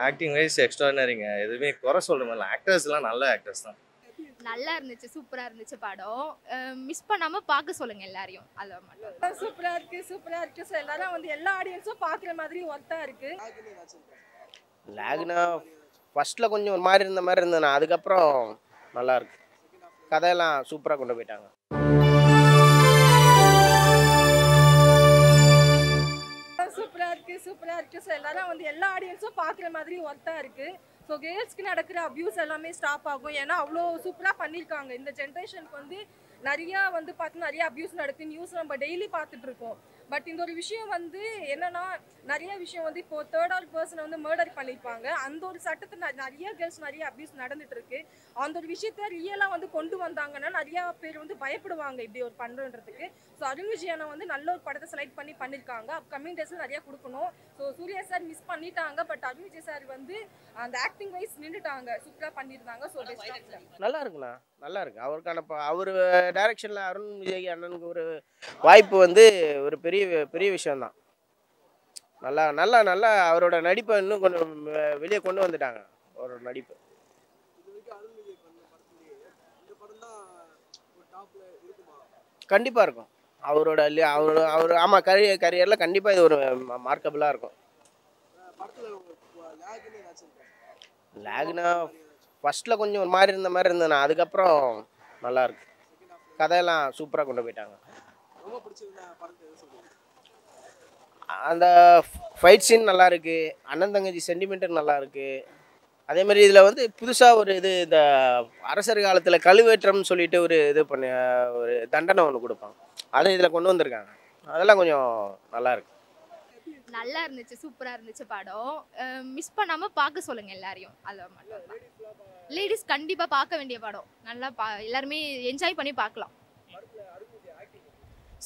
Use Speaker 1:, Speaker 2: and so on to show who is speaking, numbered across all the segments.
Speaker 1: Acting wise எக்ஸ்ட்ராடினரிங்க. எதுவுமே குறை சொல்ற மாதிரி இல்லை. ஆக்டர்ஸ்லாம் நல்ல ஆக்டர்ஸ் தான்.
Speaker 2: நல்லா இருந்துச்சு, சூப்பரா இருந்துச்சு படம். மிஸ் பண்ணாம பார்க்க சொல்லுங்க எல்லாரையும். அத மட்டும்.
Speaker 3: சூப்பரா இருக்கு. ஸோ எல்லாரும் வந்து எல்லா ஆடியன்ஸும் பார்க்குற மாதிரி ஒர்த்தா இருக்கு.
Speaker 4: லேக்னா ஃபர்ஸ்ட்டில் கொஞ்சம் ஒரு மாதிரி இருந்த மாதிரி இருந்ததுண்ணா, அதுக்கப்புறம் நல்லா இருக்கு. கதையெல்லாம் சூப்பராக கொண்டு போயிட்டாங்க.
Speaker 3: சூப்பரா இருக்கு. ஸோ எல்லாரும் வந்து எல்லா ஆடியன்ஸும் பார்க்குற மாதிரி ஒர்த்தா இருக்கு. ஸோ கேர்ள்ஸ்க்கு நடக்கிற அப்யூஸ் எல்லாமே ஸ்டாப் ஆகும். ஏன்னா அவ்வளோ சூப்பராக பண்ணியிருக்காங்க. இந்த ஜென்ரேஷனுக்கு வந்து நிறையா வந்து பார்த்து நிறைய அப்யூஸ் நடக்குது. நியூஸ் நம்ம டெய்லி பார்த்துட்டு இருக்கோம். பட் இந்த ஒரு விஷயம் வந்து என்னன்னா நிறைய விஷயம் வந்து இப்போ தேர்ட் ஆல் பர்சனை வந்து மர்டர் பண்ணியிருப்பாங்க. அந்த ஒரு சட்டத்தை நிறைய கேர்ள்ஸ் நிறைய அப்யூஸ் நடந்துட்டு இருக்கு. அந்த ஒரு விஷயத்த ரியலாக வந்து கொண்டு வந்தாங்கன்னா நிறையா பேர் வந்து பயப்படுவாங்க இப்படி ஒரு பண்ணுறதுக்கு. ஸோ அருண் விஜயனை வந்து நல்ல ஒரு படத்தை செலக்ட் பண்ணியிருக்காங்க. அப்கமிங் டேஸில் நிறையா கொடுக்கணும். ஸோ சூர்யா சார் மிஸ் பண்ணிட்டாங்க. பட் அருண் விஜய் சார் வந்து அந்த ஆக்டிங் வைஸ் நின்றுட்டாங்க, சூப்பராக பண்ணியிருந்தாங்க. ஸோ
Speaker 4: நல்லா இருக்குண்ணா, நல்லா இருக்கு. அவருக்கான அவர் டைரக்ஷனில் அருண் விஜய் அண்ணனுக்கு ஒரு வாய்ப்பு வந்து ஒரு பெரிய பெரிய விஷயம்தான். நல்லா நல்லா நல்லா அவரோட நடிப்பை இன்னும் கொஞ்சம் வெளியே கொண்டு வந்துட்டாங்க. அவரோட நடிப்பு கண்டிப்பாக இருக்கும். அவரோட அவர் ஆமாம் கரியரில் கண்டிப்பாக இது ஒரு மார்க்கபிளாக இருக்கும். லேக்னா ஃபர்ஸ்ட்டில் கொஞ்சம் ஒரு மாதிரி இருந்த மாதிரி இருந்ததுண்ணா, அதுக்கப்புறம் நல்லா இருக்கு. கதையெல்லாம் சூப்பராக கொண்டு போயிட்டாங்க. அந்த ஃபைட் சீன் நல்லா இருக்கு. அண்ணன் தங்கச்சி சென்டிமெண்ட்டு நல்லா இருக்கு. அதே மாதிரி இதில் வந்து புதுசாக ஒரு இந்த அரசர் காலத்தில் கழுவேற்றம்னு சொல்லிட்டு ஒரு பண்ணி ஒரு தண்டனை ஒன்று கொடுப்பாங்க. அதை இதில் கொண்டு வந்திருக்காங்க. அதெல்லாம் கொஞ்சம் நல்லா இருக்கு.
Speaker 2: நல்லா இருந்துச்சு, சூப்பரா இருந்துச்சு படம். மிஸ் பண்ணாம பார்க்க சொல்லுங்க எல்லாரையும். அத மட்டும். லேடிஸ் கண்டிப்பா பார்க்க வேண்டிய படம். நல்லா எல்லாருமே என்ஜாய் பண்ணி பார்க்கலாம்.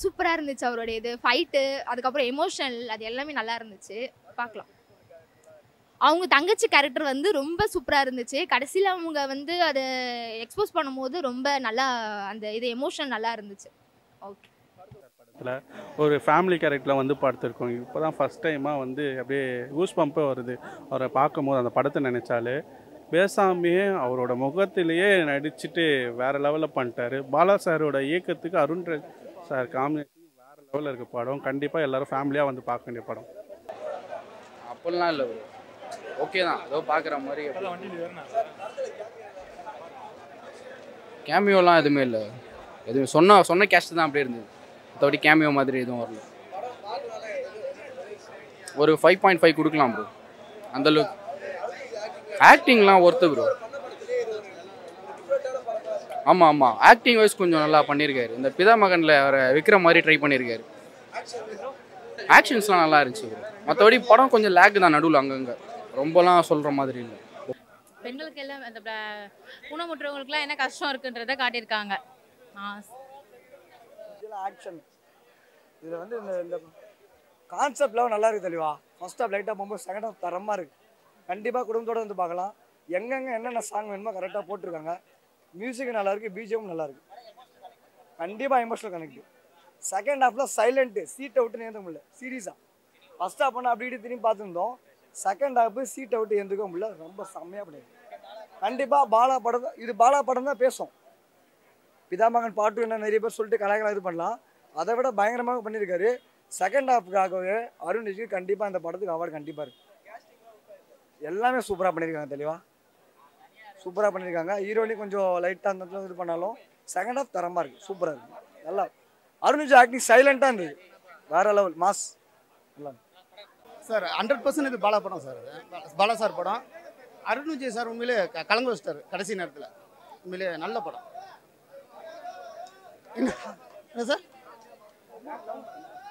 Speaker 2: சூப்பரா இருந்துச்சு அவருடைய இது ஃபைட்டு, அதுக்கப்புறம் எமோஷனல், அது எல்லாமே நல்லா இருந்துச்சு. பார்க்கலாம். அவங்க தங்கச்சி கேரக்டர் வந்து ரொம்ப சூப்பரா இருந்துச்சு. கடைசியில் அவங்க வந்து அதை எக்ஸ்போஸ் பண்ணும்போது ரொம்ப நல்லா அந்த இது எமோஷன் நல்லா இருந்துச்சு. ஓகே.
Speaker 5: ஒரு ஃபேமிலி கேரக்டரில் வந்து பார்த்துருக்கோம். இப்போ தான் ஃபஸ்ட் டைமாக வந்து அப்படியே கூஸ் பம்பே வருது அவரை பார்க்கும்போது. அந்த படத்தை நினச்சாலே பேசாமையே அவரோட முகத்திலேயே நடிச்சுட்டு வேறு லெவலில் பண்ணிட்டாரு. பாலா சாரோட இயக்கத்துக்கு அருண் சார் காம்பினேஷன் வேறு லெவலில் இருக்க படம். கண்டிப்பாக எல்லோரும் ஃபேமிலியாக வந்து பார்க்க வேண்டிய படம்.
Speaker 6: அப்படிலாம் இல்லை, ஓகே தான், ஏதோ பார்க்குற மாதிரி. கேமியோலாம் எதுவுமே இல்லை, எதுவும் சொன்ன கேஸ்ட் தான் அப்படியே இருந்தது. மற்றபடி கேமியோ மாதிரி எதுவும் வரல. ஒரு 5.5 கொடுக்கலாம் ப்ரோ. அந்தளவுக்கு ஆக்டிங்லாம் ஒர்த்து ப்ரோ. ஆமாம், ஆக்டிங் வைஸ் கொஞ்சம் நல்லா பண்ணியிருக்காரு. இந்த பிதா மகனில் அவரை விற்கிற மாதிரி ட்ரை பண்ணியிருக்காரு. ஆக்ஷன்ஸ்லாம் நல்லா இருந்துச்சு ப்ரோ. மற்றபடி படம் கொஞ்சம் லேக் தான் நடுவில், அங்கங்கே ரொம்பலாம் சொல்கிற மாதிரி இல்லை.
Speaker 7: பெண்களுக்கு எல்லாம் அந்த ஊனமுற்றவங்களுக்குலாம் என்ன கஷ்டம் இருக்குன்றதை காட்டியிருக்காங்க.
Speaker 8: ஆக்ஷன் இதில் வந்து இந்த கான்செப்ட்லாம் நல்லா இருக்குது தெளிவா. ஃபர்ஸ்ட் ஆஃப் லைட்டாக போகும்போது செகண்ட் ஆஃப் தரமாக இருக்குது. கண்டிப்பாக குடும்பத்தோடு வந்து பார்க்கலாம். எங்கெங்கே என்னென்ன சாங் வேணுமோ கரெக்டாக போட்டிருக்காங்க. மியூசிக் நல்லா இருக்குது, பிஜிஎம் நல்லா இருக்குது. கண்டிப்பாக எமோஷனல் கனெக்ட். செகண்ட் ஹாஃபில் சைலண்ட்டு, சீட்டை விட்டு நேர்ந்த முடியல சீரியஸாக. ஃபர்ஸ்ட் ஹாஃப் பண்ணால் அப்படி இப்படி திரும்பி பார்த்துருந்தோம். செகண்ட் ஹாஃப் சீட்டை விட்டு எழுந்துக்க முடியல. ரொம்ப செம்மையாக பண்ணியிருக்கு. கண்டிப்பாக பாலா படம் தான் இது. பாலா படம் தான் பேசும். பிதாமகன் பாட்டு என்ன நிறைய பேர் சொல்லிட்டு கலாய்க்கலாம் இது பண்ணலாம். அதை விட பயங்கரமாக பண்ணியிருக்காரு. செகண்ட் ஹாஃப்காகவே அருண் விஜய் கண்டிப்பாக அந்த படத்துக்கு அவார்டு கண்டிப்பாக இருக்குது. எல்லாமே சூப்பராக பண்ணியிருக்காங்க, தெளிவாக சூப்பராக பண்ணியிருக்காங்க. ஹீரோயினி கொஞ்சம் லைட்டாக அந்த இடத்துல இது பண்ணாலும் செகண்ட் ஹாஃப் தரமாக இருக்குது, சூப்பராக இருக்குது. நல்லா அருண் விஜய் ஆக்டிங் சைலண்ட்டாக இருந்தது, வேறு லெவல் மாஸ். நல்லா
Speaker 9: சார் 100% இது பாலா படம் சார். பாலா சார் படம். அருண் விஜய் சார் உண்மையிலே கலங்க வச்சிட்டார் கடைசி நேரத்தில். உண்மையிலே நல்ல படம். என்ன சார்,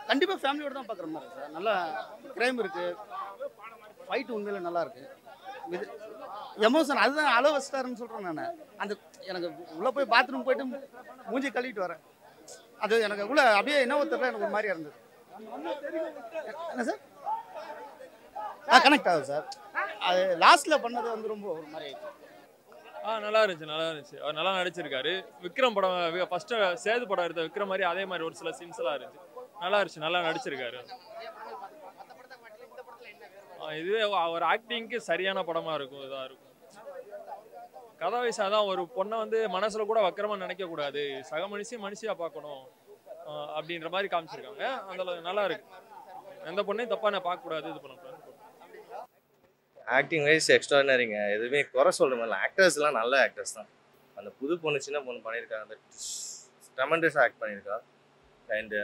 Speaker 9: கண்டிப்பாக ஃபேமிலியோடு தான் பார்க்குற மாதிரி சார். நல்லா க்ரைம் இருக்குது, ஃபைட்டு உண்மையில நல்லா இருக்குது. இது எமோஷன் அதுதான் அளவு வச்சிட்டாருன்னு சொல்கிறேன் நான். அந்த எனக்கு உள்ளே போய் பாத்ரூம் போய்ட்டு மூஞ்சி கழுவிட்டு வரேன். அது எனக்கு உள்ள அப்படியே என்ன ஒருத்தர் எனக்கு ஒரு மாதிரியாக இருந்தது. என்ன சார் கனெக்ட் ஆகுது சார். அது லாஸ்ட்டில் பண்ணது வந்து ரொம்ப ஒரு மாதிரி
Speaker 10: நல்லா இருந்துச்சு. அவர் நல்லா நடிச்சிருக்காரு. விக்ரம் படம் ஃபர்ஸ்ட் சேது படம் எடுத்த விக்ரம் மாதிரி அதே மாதிரி ஒரு சில சீன்ஸ் எல்லாம் இருந்துச்சு. நல்லா நடிச்சிருக்காரு. இதுவே அவர் ஆக்டிங்க்கு சரியான படமாக இருக்கும். இதாக இருக்கும். கதை வயசாக தான் ஒரு பொண்ணை வந்து மனசில் கூட வக்கரமாக நினைக்கக்கூடாது, சக மனுஷியாக பார்க்கணும் அப்படின்ற மாதிரி காமிச்சிருக்காங்க. அதில் நல்லா இருக்கு. எந்த பொண்ணையும் தப்பாக நான் பார்க்கக்கூடாது, இது பண்ணக்கூடாது.
Speaker 1: ஆக்டிங் வைஸ் எக்ஸ்ட்ராடினரிங்க. எதுவுமே குறை சொல்கிற மாதிரி இல்லை. ஆக்டர்ஸ்லாம் நல்ல ஆக்டர்ஸ் தான். அந்த புது பொண்ணு சின்ன பொண்ணு பண்ணியிருக்காங்க, அந்த ட்ரெமெண்டஸாக ஆக்ட் பண்ணியிருக்கா. அண்டு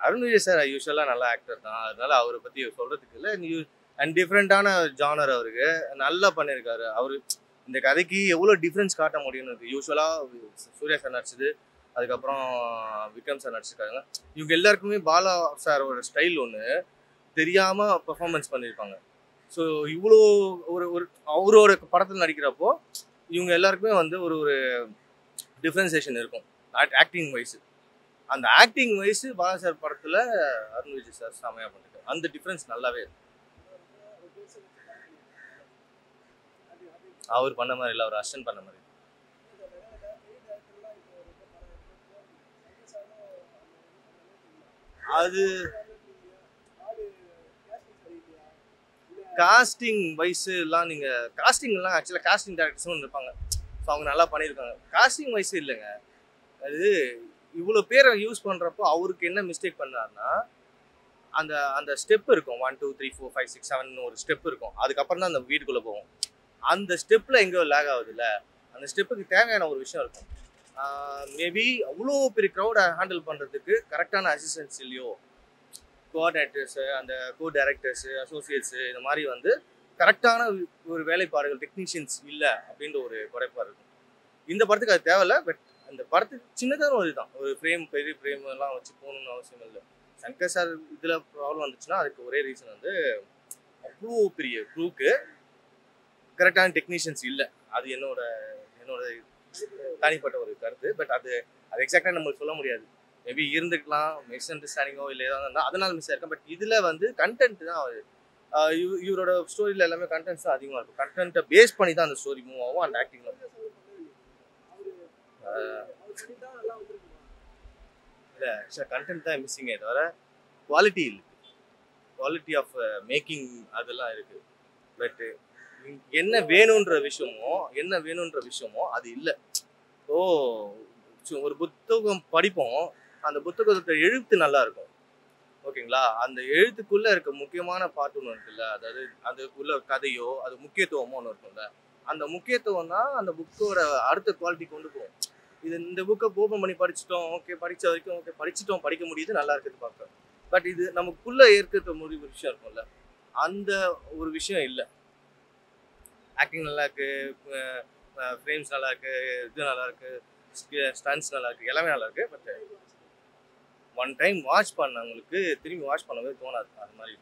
Speaker 1: அருண் விஜய் சார் யூஸ்வலாக நல்ல ஆக்டர் தான், அதனால அவரை பற்றி சொல்கிறதுக்கு இல்லை. அண்ட் டிஃப்ரெண்ட்டான ஜானர் அவருக்கு நல்லா பண்ணியிருக்காரு. அவர் இந்த கதைக்கு எவ்வளோ டிஃப்ரென்ஸ் காட்ட முடியும்னு இருக்குது. யூஸ்வலாக சூர்யா சார் நடிச்சது, அதுக்கப்புறம் விக்ரம் சார் நடிச்சிருக்காங்க. இவங்க எல்லாருக்குமே பாலா சாரோட ஸ்டைல் ஒன்று தெரியாமல் பெர்ஃபார்மன்ஸ் பண்ணியிருப்பாங்க. ஸோ இவ்வளோ ஒரு ஒரு அவரோட படத்தில் நடிக்கிறப்போ இவங்க எல்லாருக்குமே வந்து ஒரு ஒரு டிஃப்ரென்சியேஷன் இருக்கும் ஆக்டிங் வைஸு. அந்த ஆக்டிங் வைஸு பாலா சார் படத்தில் அருண் விஜய் சார் செமையாக பண்ணிருக்காரு. அந்த டிஃப்ரென்ஸ் நல்லாவே இருக்கு. அவர் பண்ண மாதிரி இல்லை, அவர் அசிஸ்டன்ட் பண்ண மாதிரி. அது காஸ்டிங் வைஸ்லாம் நீங்கள் காஸ்டிங்லாம் ஆக்சுவலாக காஸ்டிங் டேரக்டர்ஸும் இருப்பாங்க. ஸோ அவங்க நல்லா பண்ணியிருக்காங்க. காஸ்டிங் வைஸ் இல்லைங்க, அது இவ்வளோ பேரை யூஸ் பண்ணுறப்போ அவருக்கு என்ன மிஸ்டேக் பண்ணாருன்னா அந்த அந்த ஸ்டெப் இருக்கும் 1 2 3 4 5 6 7 ஒரு ஸ்டெப் இருக்கும். அதுக்கப்புறம் தான் அந்த வீட்டுக்குள்ளே போகும். அந்த ஸ்டெப்பில் எங்கேயோ லேக் ஆகுது இல்லை, அந்த ஸ்டெப்புக்கு தேவையான ஒரு விஷயம் இருக்கும். மேபி அவ்வளோ பெரிய க்ரௌடை ஹேண்டில் பண்ணுறதுக்கு கரெக்டான அசிஸ்டன்ஸ் இல்லையோ, கோஆர்டினேட்டர்ஸு, அந்த கோ டைரக்டர்ஸு, அசோசியேட்ஸு, இந்த மாதிரி வந்து கரெக்டான ஒரு வேலைப்பாடுகள் டெக்னீஷியன்ஸ் இல்லை அப்படின்ற ஒரு குறைப்பாடு இருக்கும். இந்த படத்துக்கு அது தேவையில்லை. பட் அந்த படத்துக்கு சின்னதான ஒரு இதுதான், ஒரு ஃப்ரேம் பெரிய ஃப்ரேம் எல்லாம் வச்சு போகணும்னு அவசியம் இல்லை. சங்கர் சார் இதில் ப்ராப்ளம் வந்துச்சுன்னா அதுக்கு ஒரே ரீசன் வந்து அவ்வளோ பெரிய க்ரூக்கு கரெக்டான டெக்னீஷியன்ஸ் இல்லை. அது என்னோட தனிப்பட்ட ஒரு கருத்து. பட் அது எக்ஸாக்டாக நம்மளுக்கு சொல்ல முடியாது. மேபி இருந்துக்கலாம், மிஸ் அண்டர்ஸ்டாண்டிங்கோ இல்லை ஏதாவது இருந்தால் அதனால மிஸ் ஆயிருக்கும். பட் இதில் வந்து கண்டென்ட் தான் இவரோட ஸ்டோரியில் எல்லாமே கண்டென்ட்ஸ் தான் அதிகமாக இருக்கும். கண்டென்ட்டை பேஸ் பண்ணி தான் அந்த ஸ்டோரி மூவ் ஆகும். அந்த ஆக்டிங் இல்லை, ஆக்சுவலாக கண்டென்ட் தான் மிஸ்ஸிங்கே தவிர குவாலிட்டி இல்லை. குவாலிட்டி ஆஃப் மேக்கிங் அதெல்லாம் இருக்குது. பட்டு என்ன வேணுன்ற விஷயமோ அது இல்லை. ஓ ஒரு புத்தகம் படிப்போம், அந்த புத்தகத்தோட எழுத்து நல்லா இருக்கும், ஓகேங்களா? அந்த எழுத்துக்குள்ளே இருக்க முக்கியமான பாட்டு ஒன்று இருக்குல்ல, அதாவது அதுக்குள்ள கதையோ அது முக்கியத்துவமோ ஒன்று இருக்கும்ல, அந்த முக்கியத்துவம் தான் அந்த புக்கோட அடுத்த குவாலிட்டி கொண்டு போகும். இந்த புக்கை ஓப்பன் பண்ணி படிச்சிட்டோம், ஓகே, படித்த வரைக்கும் ஓகே, படிச்சிட்டோம், படிக்க முடியுது, நல்லா இருக்குது பார்க்க. பட் இது நமக்குள்ளே ஏற்கிற ஒரு விஷயம் இருக்கும்ல, அந்த ஒரு விஷயம் இல்லை. ஆக்டிங் நல்லா இருக்கு, ஃப்ரேம்ஸ் நல்லா இருக்கு, இது நல்லா இருக்கு, ஸ்டன்ஸ் நல்லா இருக்கு, எல்லாமே நல்லா இருக்கு. பட் ஒன் டைம் வாட்ச் பண்ணவங்களுக்கு திரும்பி வாட்ச் பண்ணவே தோணாது. அது மாதிரி